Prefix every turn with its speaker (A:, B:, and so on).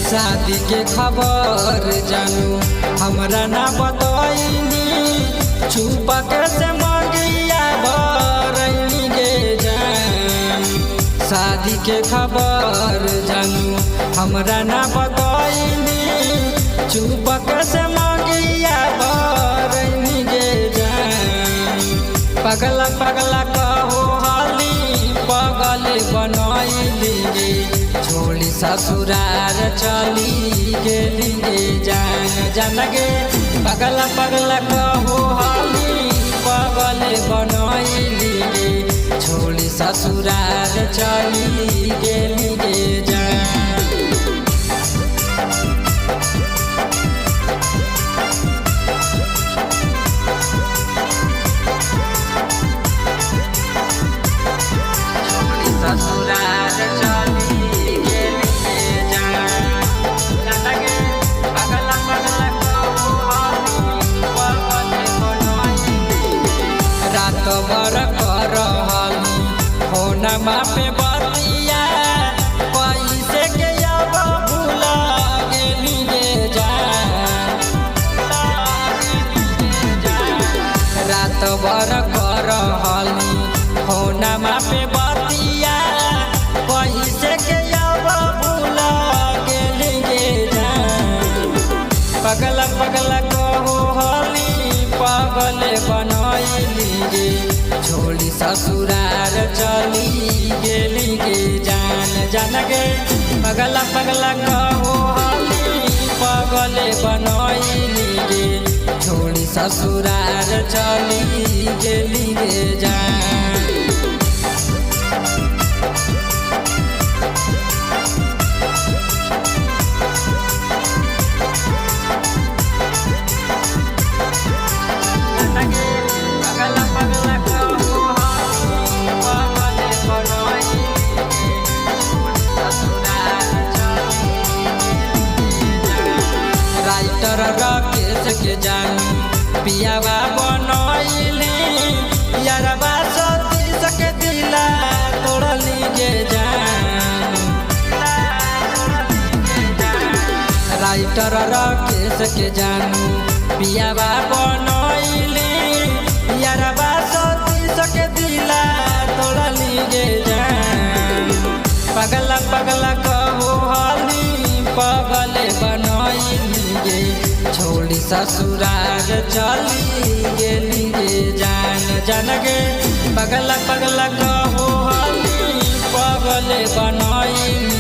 A: शादी के खबर जानू हमरा ना बतैनी, छुपा के से मंगिया भरैनी गे जान। शादी के खबर जानू हमरा ना बतैनी, छुपा के से मंगिया भरैनी गे जान। पगला पगला कहो हाली पगल बनैली गे, छोड़ी ससुरार चली गेली गे जान। जान गे पगला पगला कहो हाली पगल बनैली गे, छोड़ी ससुरार चली गेली गे जान। ससुरार चली गेली गे जान। जान गे पगला पगला कहो हाली पगल बनैली गे, रात भर करहली फोनमा पे बतिया, पैसे के अब भुला गेली गे जान। रात भर करहली फोनमा पे बतिया, पैसे के अब भुला गेली गे जान। पगला पगला कहो हाली पगल बनैली गे, छोड़ी ससुरार चली गेली गे जान। जान गे पगला पगला कहो हाली पगल बनैली गे, छोड़ी ससुरार चली गेली गे जान। राइटर राकेश के जानू पियावा बनैली, यारबा सतीश के दिला तोड़ली गे जान। राइटर राकेश के जानू पियावा बनैली, यारबा सतीश के दिला तोड़ली गे जान। पगला पगला कहो हाली पगल बनैली गे, छोड़ी ससुरार चली गेली गे जान। जान गे पगला पगला कहो हाली पगल बनैली